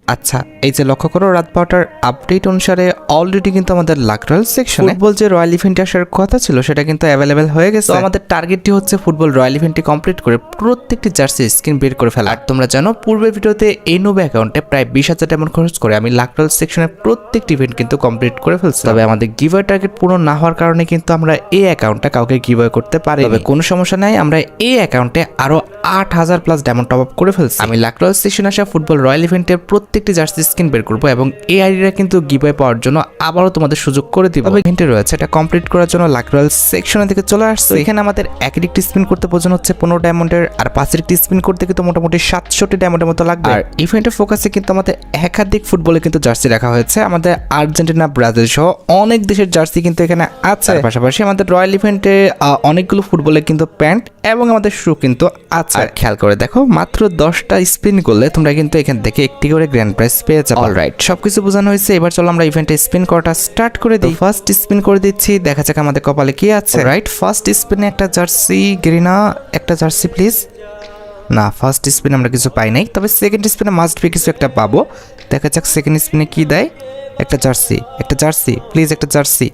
আচ্ছা, এই যে লক্ষ্য করো রাত 12টার আপডেট অনুসারে অলরেডি কিন্তু আমাদের লাকরাল সেকশনে ফুটবল যে রয়্যাল ইভেন্টে আসার কথা ছিল সেটা কিন্তু অ্যাভেলেবেল হয়ে গেছে। তো আমাদের টার্গেটটি হচ্ছে ফুটবল রয়্যাল ইভেন্টটি কমপ্লিট করে প্রত্যেকটি জার্সি স্ক্রিন বের করে ফেলা। আর তোমরা জানো পূর্বের ভিডিওতে এই নোভা অ্যাকাউন্টে প্রায় 20,000 ডায়মন্ড খরচ করে আমি লাকরাল সেকশনের প্রত্যেকটি ইভেন্ট কিন্তু কমপ্লিট করে ফেলছি। তবে আমাদের গিভওয়ে টার্গেট পূরণ না হওয়ার কারণে কিন্তু আমরা এই অ্যাকাউন্টটা কাউকে গিভওয়ে করতে পারি। তবে কোনো সমস্যা নাই, আমরা এই অ্যাকাউন্টে আরো 8,000 প্লাস ডায়মন্ড টপ আপ করে ফেলছি। আমি লাকরাল সেকশনে আসা ফুটবল রয়্যাল ইভেন্টের প্রত্যেকটি জার্সি স্ক্রিন বের করবো এবং এই আইডিটা কিন্তু গিভওয়ে পাওয়ার জন্য আবারও তোমাদের সুযোগ করে দিব। তবে ইভেন্টে রয়েছে এটা কমপ্লিট করার জন্য লাকরাল সেকশনে থেকে চলে আসছে। এখানে আমাদের একটি স্পিন করতে প্রয়োজন হচ্ছে 15 ডায়মন্ডের, আর 5টি স্পিন করতে কিন্তু মোটামুটি 67 ডায়মন্ডের মতো লাগবে। আর ইভেন্টের ফোকাসে কিন্তু আমাদের একাধিক ফুটবলে কিন্তু জার্সি রাখা হয়েছে। আমাদের আর্জেন্টিনা, ব্রাজিল সহ অনেক দেশের জার্সি কিন্তু এখানে আছে। পাশাপাশি আমাদের রয়্যাল ইভেন্টে অনেকগুলো ফুটবলে কিন্তু প্যান্ট এবং আমাদের শু কিন্তু আছে। আর খেয়াল করে দেখো, মাত্র 10টা স্পিন করলে তোমরা কিন্তু এখান থেকে একটি করে গ্র্যান্ড প্রাইজ পেয়ে যাবে। অলরাইট, সবকিছু বোঝানো হয়েছে। এবার চলো আমরা ইভেন্টে স্পিন করাটা স্টার্ট করে দিই। ফার্স্ট স্পিন করে দিচ্ছি, দেখা যাক আমাদের কপালে কি আছে। রাইট, ফার্স্ট স্পিনে একটা জার্সি গ্রিনা, একটা জার্সি প্লিজ। না, ফার্স্ট স্পিনে আমরা কিছু পাই নাই, তবে সেকেন্ড স্পিনে মাস্ট বি কিছু একটা পাবো। দেখা যাক সেকেন্ড স্পিনে কি দেয়। একটা জার্সি, একটা জার্সি প্লিজ, একটা জার্সি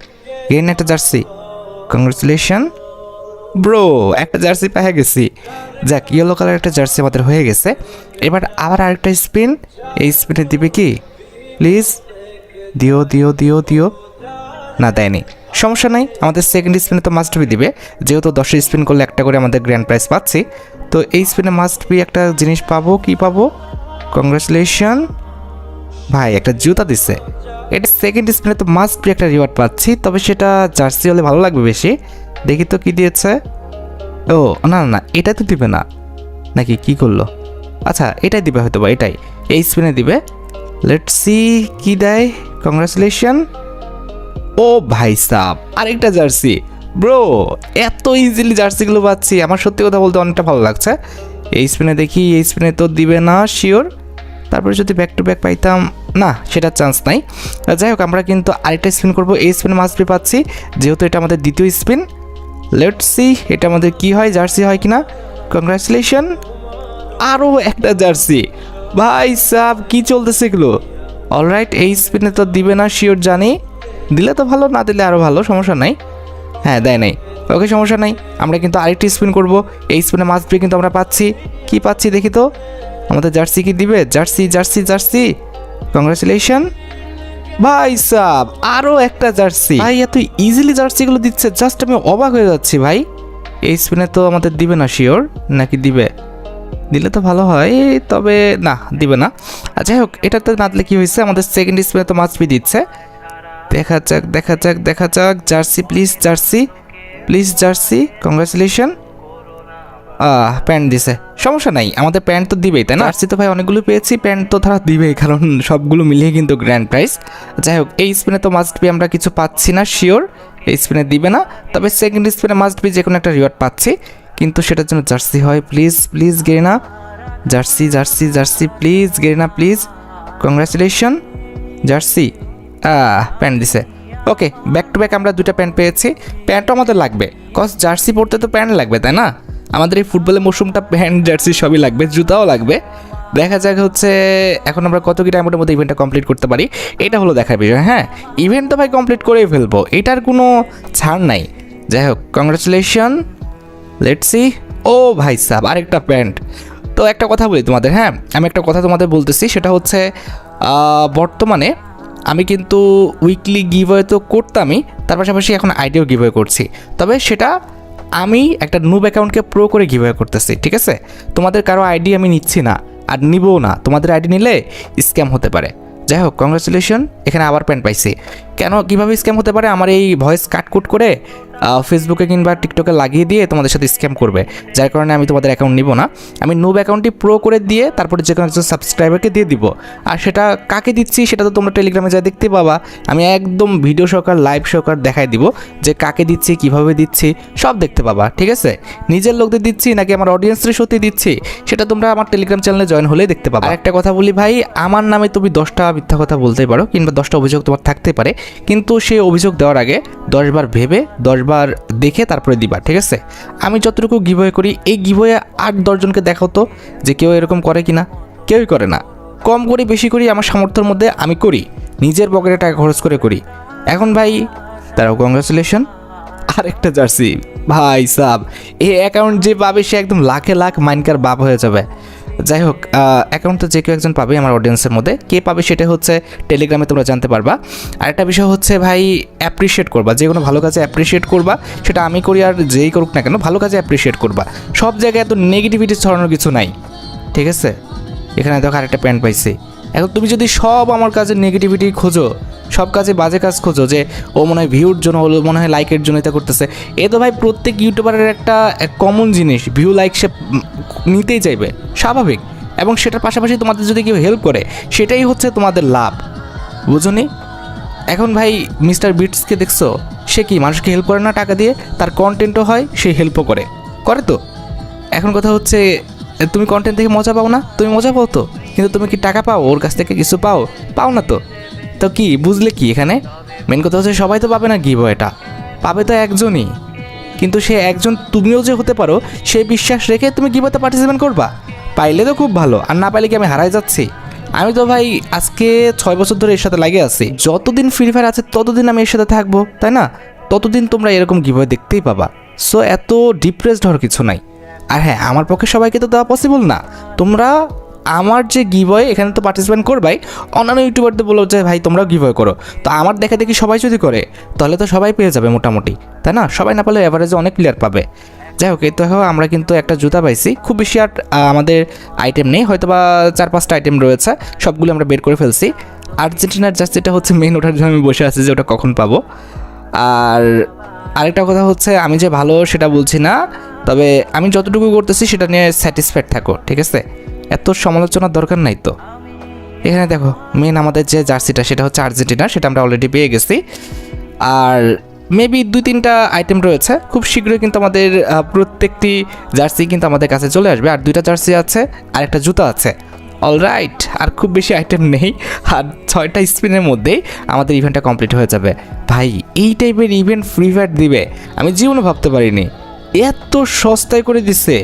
গ্রিন, একটা জার্সি। কংগ্রেচুলেশন ব্রো, একটা জার্সি পেয়ে গেছি। যাক, ইয়েলো কালার একটা জার্সি আমাদের হয়ে গেছে। এবার আবার আরেকটা স্পিন, এই স্পিনে দিবে কি প্লিজ? দিও দিও দিও দিও। না, দেয়নি, সমস্যা নাই। আমাদের সেকেন্ড স্পিনে তো মাস্ট বি দিবে, যেহেতু 10 স্পিন করলে একটা করে আমাদের গ্র্যান্ড প্রাইজ পাচ্ছি। তো এই স্পিনে মাস্ট বি একটা জিনিস পাবো। কি পাবো? কংগ্রেচুলেশন ভাই, একটা জুতা দিচ্ছে। এটা সেকেন্ড স্পিনে তো মাস্ট বি একটা রিওয়ার্ড পাচ্ছি, তবে সেটা জার্সি হলে ভালো লাগবে বেশি। দেখি তো কি দিয়েছে। ও না না, এটা তো দিবে না নাকি? কি করলো? আচ্ছা, এটাই দিবে হয়তো বা, এটাই এই স্পিনে দিবে। লেটস সি কি দেয়। কংগ্রেচুলেশন। ও ভাই সাব, আরেকটা জার্সি ব্রো। এত ইজিলি জার্সিগুলো পাচ্ছি, আমার সত্যি কথা বলতে অনেকটা ভালো লাগছে। এই স্পিনে দেখি, এই স্পিনে তো দিবে না শিওর। তারপরে যদি ব্যাক টু ব্যাক পাইতাম, না সেটার চান্স নাই। যাই হোক, আমরা কিন্তু আরেকটা স্পিন করবো। এই স্পিনে মাস্ট বি পাচ্ছি, যেহেতু এটা আমাদের দ্বিতীয় স্পিন। লেটস সি এটা আমাদের কি হয়, জার্সি হয় কিনা। কংগ্রাচুলেশন, আরও একটা জার্সি। ভাই সাব, কি চলতেছে এগুলো? অলরাইট, এই স্পিনে তো দিবে না শিওর জানি। দিলে তো ভালো, না দিলে আরও ভালো, সমস্যা নাই। হ্যাঁ, দেয় নাই, ওকে সমস্যা নাই। আমরা কিন্তু আরেকটি স্পিন করব। এই স্পিনে মাস্ট বি কিন্তু আমরা পাচ্ছি। কি পাচ্ছি দেখি তো, আমাদের জার্সি কি দিবে? Jersey jersey jersey. কংগ্রাচুলেশন ভাই সাব, আরও একটা জার্সি। ভাই এত ইজিলি জার্সিগুলো দিচ্ছে, জাস্ট আমি অবাক হয়ে যাচ্ছি ভাই। এই স্পিনে তো আমাদের দিবে না শিওর, নাকি দিবে? দিলে তো ভালো হয়, তবে না, দিবে না। যাই হোক, এটাতে না দিলে কি হয়েছে, আমাদের সেকেন্ড স্পিনে তো মাস্ট বি দিচ্ছে। দেখা যাক দেখা যাক দেখা যাক। Jersey please, jersey please, jersey. Congratulation. Pant দিছে, সমস্যা নাই, আমাদের প্যান্ট তো দিবেই তাই না? জার্সি তো ভাই অনেকগুলো পেয়েছি, প্যান্ট তো তারা দিবেই, কারণ সবগুলো মিলিয়ে কিন্তু গ্র্যান্ড প্রাইজ। যাই হোক, এই স্পিনে তো মাস্ট বি আমরা কিছু পাচ্ছি না শিওর, এই স্পিনে দিবে না। তবে সেকেন্ড স্পিনে মাস্ট বি যে কোনো একটা রিওয়ার্ড পাচ্ছি, কিন্তু সেটার জন্য জার্সি হয়। Please please Garena, jersey jersey jersey please Garena please. Congratulation jersey. Pant দিছে, ওকে। ব্যাক টু ব্যাক আমরা 2টা প্যান্ট পেয়েছি। প্যান্টও আমাদের লাগবে, কজ জার্সি পরতে তো প্যান্ট লাগবে তাই না? আমাদের এই ফুটবলের মৌসুমটা প্যান্ট জার্সি সবই লাগবে, জুতাও লাগবে। দেখা যাক হচ্ছে এখন আমরা কত কি টাইমের মধ্যে ইভেন্টটা কমপ্লিট করতে পারি, এটা হলো দেখার বিষয়। হ্যাঁ, ইভেন্ট তো ভাই কমপ্লিট করেই ফেলবো, এটার কোনো ছাড় নাই। যাই হোক, কংগ্রাচুলেশন। Let's see. ও ভাই সাব, আরেকটা প্যান্ট। তো একটা কথা বলি তোমাদের, হ্যাঁ আমি একটা কথা তোমাদের বলতেছি, সেটা হচ্ছে বর্তমানে আমি কিন্তু উইকলি গিভওয়ে তো করতামই, তার পাশাপাশি এখন আইডিও গিভওয়ে করছি। তবে সেটা আমি একটা নুব অ্যাকাউন্টকে প্রো করে গিভওয়ে করতেছি, ঠিক আছে? তোমাদের কারো আইডি আমি নিচ্ছি না, আর নিবও না। তোমাদের আইডি নিলে স্ক্যাম হতে পারে। যাই হোক, কংগ্রাচুলেশন। এখানে আবার প্যান্ট পাইছি। কেন, কীভাবে স্ক্যাম হতে পারে? আমার এই ভয়েস কাটকুট করে ফেসবুকে কিংবা টিকটকে লাগিয়ে দিয়ে তোমাদের সাথে স্ক্যাম করবে, যার কারণে আমি তোমাদের অ্যাকাউন্ট নিব না। আমি নুব অ্যাকাউন্টটি প্রো করে দিয়ে তারপরে যে কোনো একজন সাবস্ক্রাইবারকে দিয়ে দিব। আর সেটা কাকে দিচ্ছি সেটা তো তোমরা টেলিগ্রামে যা দেখতে পাবা। আমি একদম ভিডিও সহকার, লাইভ সহকার দেখাই দিব যে কাকে দিচ্ছি, কিভাবে দিচ্ছি, সব দেখতে পাবা, ঠিক আছে? নিজের লোকদের দিচ্ছি নাকি আমার অডিয়েন্সদের সত্যি দিচ্ছি, সেটা তোমরা আমার টেলিগ্রাম চ্যানেলে জয়েন হলেই দেখতে পাবা। আর একটা কথা বলি ভাই, আমার নামে তুমি 10টা মিথ্যা কথা বলতেই পারো, কিংবা 10টা অভিযোগ তোমার থাকতে পারে, কিন্তু সেই অভিযোগ দেওয়ার আগে 10 বার ভেবে 10 বার দেখে তারপরে দিবা, ঠিক আছে? আমি যতটুকু গিভওয়ে করি, এই গিভওয়ে 8-10 জনকে দেখাও তো যে কেউ এরকম করে কিনা। কেউই করে না। কম করি বেশি করি আমার সামর্থ্যের মধ্যে আমি করি, নিজের পকেটে টাকা খরচ করে করি। এখন ভাই তারাও কংগ্রাচুলেশন, আরেকটা জার্সি ভাই সাব, এই অ্যাকাউন্ট যে পাবে সে একদম লাখে লাখ মাইনকার বাপ হয়ে যাবে। যাই হোক, অ্যাকাউন্ট তো যে কেউ একজন পাবে আমার অডিয়েন্সের মধ্যে, কে পাবে সেটা হচ্ছে টেলিগ্রামে তোমরা জানতে পারবা। আরেকটা বিষয় হচ্ছে ভাই অ্যাপ্রিসিয়েট করবা, যে কোনো ভালো কাজে অ্যাপ্রিসিয়েট করবা, সেটা আমি করি আর যেই করুক না কেন ভালো কাজে অ্যাপ্রিসিয়েট করবা। সব জায়গায় এত নেগেটিভিটি ছড়ানোর কিছু নাই, ঠিক আছে? এখানে দেখো আরেকটা প্যান্ট পাইছি। এখন তুমি যদি সব আমার কাজে নেগেটিভিটি খোঁজো, সব কাজে বাজে কাজ খোঁজো, যে ও মনে হয় ভিউর জন্য হলো, মনে হয় লাইকের জন্য এটা করতেছে, এ তো ভাই প্রত্যেক ইউটিউবারের একটা কমন জিনিস, ভিউ লাইক সে নিতেই চাইবে, স্বাভাবিক। এবং সেটার পাশাপাশি তোমাদের যদি কেউ হেল্প করে সেটাই হচ্ছে তোমাদের লাভ, বুঝনি? এখন ভাই মিস্টার বিটসকে দেখছো, সে কি মানুষকে হেল্প করে না টাকা দিয়ে? তার কন্টেন্টও হয়, সে হেল্পও করে তো। এখন কথা হচ্ছে তুমি কন্টেন্ট থেকে মজা পাও না? তুমি মজা পাও তো, কিন্তু তুমি কি টাকা পাও ওর কাছ থেকে? কিছু পাও না তো। তো কি বুঝলে কি এখানে মেন কথা হচ্ছে, সবাই তো পাবে না গিভওয়েটা, পাবে তো একজনই। কিন্তু সে একজন তুমিও যে হতে পারো সেই বিশ্বাস রেখে তুমি গিভওয়েতে পার্টিসিপেট করবা। পাইলে তো খুব ভালো, আর না পাইলে কি আমি হারাই যাচ্ছি? আমি তো ভাই আজকে 6 বছর ধরে এর সাথে লাগে আছি, যতদিন ফ্রি ফায়ার আছে ততদিন আমি এর সাথে থাকবো, তাই না? ততদিন তোমরা এরকম গিভওয়ে দেখতেই পাবা। সো এত ডিপ্রেসড হওয়ার কিছু নাই। আর হ্যাঁ, আমার পক্ষে সবাইকে তো দেওয়া পসিবল না। তোমরা আমার যে গিভওয়ে এখানে তো পার্টিসিপেট করবাই, অন্যান্য ইউটিউবারদের বলো যে ভাই তোমরাও গিভওয়ে করো। তো আমার দেখা দেখি সবাই যদি করে তাহলে তো সবাই পেয়ে যাবে মোটামুটি, তাই না? সবাই না পেলে এভারেজে অনেক প্লেয়ার পাবে। যাই হোক, এই তো আমরা কিন্তু একটা জুতা পাইছি, খুব বেশি আর আমাদের আইটেম নেই, হয়তো বা 4-5টা আইটেম রয়েছে, সবগুলো আমরা বের করে ফেলছি। আর্জেন্টিনার জার্সিটা হচ্ছে মেন, ওঠার জন্য আমি বসে আছি যে ওটা কখন পাবো। আর আরেকটা কথা হচ্ছে, আমি যে ভালো সেটা বলছি না, তবে আমি যতটুকু করতেছি সেটা নিয়ে স্যাটিসফাইড থাকো, ঠিক আছে? এত সমালোচনার দরকার নাই তো। এখানে দেখো মেন আমাদের যে জার্সিটা সেটা হচ্ছে আর্জেন্টিনা, সেটা আমরা অলরেডি পেয়ে গেছি। আর মেবি 2-3টা আইটেম রয়েছে, খুব শীঘ্রই কিন্তু আমাদের প্রত্যেকটি জার্সি কিন্তু আমাদের কাছে চলে আসবে। আর 2টা জার্সি আছে আর একটা জুতা আছে, অলরাইট। আর খুব বেশি আইটেম নেই, আর 6টা স্পিনের মধ্যেই আমাদের ইভেন্টটা কমপ্লিট হয়ে যাবে। ভাই এই টাইপের ইভেন্ট ফ্রি ফায়ার দিবে আমি জীবনে ভাবতে পারিনি, এত সস্তায় করে দিচ্ছে।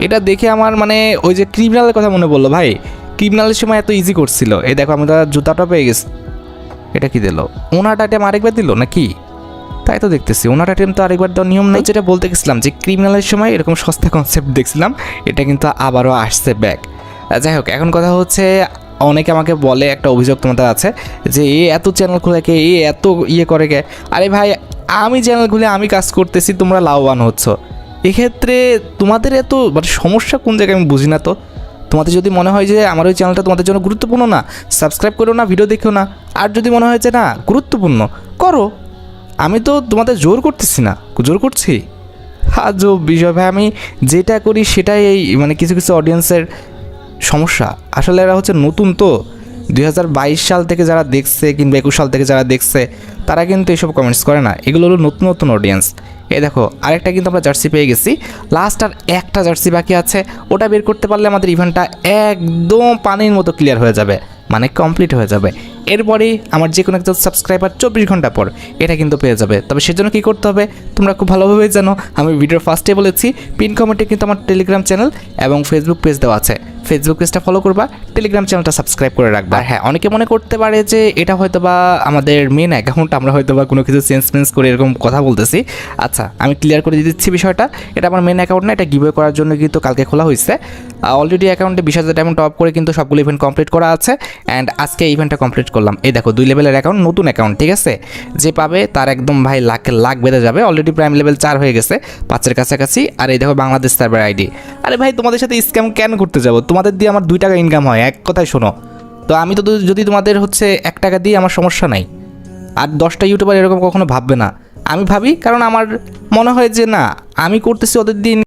এটা দেখে আমার মানে ওই যে ক্রিমিনালের কথা মনে পড়লো। ভাই ক্রিমিনালের সময় এত ইজি করছিল, এই দেখো আমরা জুতাটা পেয়ে গেছি। এটা কি দিল? ওনার আইটেম আরেকবার দিল নাকি? তাই তো দেখতেছি, ওনার আইটেম তো আরেকবার দেওয়ার নিয়ম নেই। যেটা বলতে গেছিলাম যে ক্রিমিনালের সময় এরকম সস্তা কনসেপ্ট দেখছিলাম, এটা কিন্তু আবারও আসছে ব্যাক। যাই হোক, এখন কথা হচ্ছে অনেকে আমাকে বলে, একটা অভিযোগ তোমাদের আছে যে এত চ্যানেল খুলে কে, এত করে কে। আরে ভাই আমি চ্যানেল খুলে আমি কাজ করতেছি, তোমরা লাভবান হচ্ছ। এক্ষেত্রে তোমাদের এত মানে সমস্যা কোন জায়গায় আমি বুঝি না তো। তোমাদের যদি মনে হয় যে আমার ওই চ্যানেলটা তোমাদের জন্য গুরুত্বপূর্ণ না, সাবস্ক্রাইব করো না, ভিডিও দেখো না। আর যদি মনে হয় যে না গুরুত্বপূর্ণ, করো। আমি তো তোমাদের জোর করতেছি না, জোর করছি? আজব বিষয় ভাই, আমি যেটা করি সেটাই এই মানে কিছু কিছু অডিয়েন্সের সমস্যা। আসলে এরা হচ্ছে নতুন তো, 2022 সাল থেকে যারা দেখছে কিংবা 21 সাল থেকে যারা দেখছে তারা কিন্তু এইসব কমেন্টস করে না, এগুলো হলো নতুন নতুন অডিয়েন্স। এই দেখো আরেকটা কিন্তু আমরা জার্সি পেয়ে গেছি, লাস্ট আর একটা জার্সি বাকি আছে, ওটা বের করতে পারলে আমাদের ইভেন্টটা একদম পানির মতো ক্লিয়ার হয়ে যাবে, মানে কমপ্লিট হয়ে যাবে। এরপরে আমার যে কোনো একজন সাবস্ক্রাইবার 24 ঘন্টা পর এটা কিন্তু পেয়ে যাবে। তবে সেজন্য কী করতে হবে তোমরা খুব ভালোভাবে জানো, আমি ভিডিওর ফার্স্টে বলেছি, পিন কমেন্টে কিন্তু আমার টেলিগ্রাম চ্যানেল এবং ফেসবুক পেজ দেওয়া আছে। ফেসবুক পেজটা ফলো করবা, টেলিগ্রাম চ্যানেলটা সাবস্ক্রাইব করে রাখবা। আর হ্যাঁ, অনেকে মনে করতে পারে যে এটা হয়তো বা আমাদের মেন অ্যাকাউন্ট, আমরা হয়তো বা কোনো কিছু চেঞ্জ করে এরকম কথা বলতেছি। আচ্ছা, আমি ক্লিয়ার করে দিচ্ছি বিষয়টা, এটা আমার মেন অ্যাকাউন্ট না, এটা গিভওয়ে করার জন্য কিন্তু কালকে খোলা হয়েছে। অলরেডি অ্যাকাউন্টে 20,000 ডায়মন্ড টপ করে কিন্তু সবগুলো ইভেন্ট কমপ্লিট করা আছে। অ্যান্ড আজকে ইভেন্টটা কমপ্লিট করলাম। এই দেখো 2 লেভেলের অ্যাকাউন্ট, নতুন অ্যাকাউন্ট, ঠিক আছে? যে পাবে তার একদম ভাই লাখ বেড়ে যাবে। অলরেডি প্রাইম লেভেল 4 হয়ে গেছে, 5-এর কাছাকাছি। আর এই দেখো বাংলাদেশ সার্ভার আইডি। আরে ভাই তোমাদের সাথে স্ক্যাম কেন করতে যাবো? তোমাদের দিয়ে আমার 2 টাকা ইনকাম হয়, এক কথায় শোনো তো। আমি তো যদি তোমাদের হচ্ছে 1 টাকা দিই আমার সমস্যা নাই। আর 10টা ইউটিউবার এরকম কখনো ভাববে না, আমি ভাবি, কারণ আমার মনে হয় যে না আমি করতেছি ওদের দিন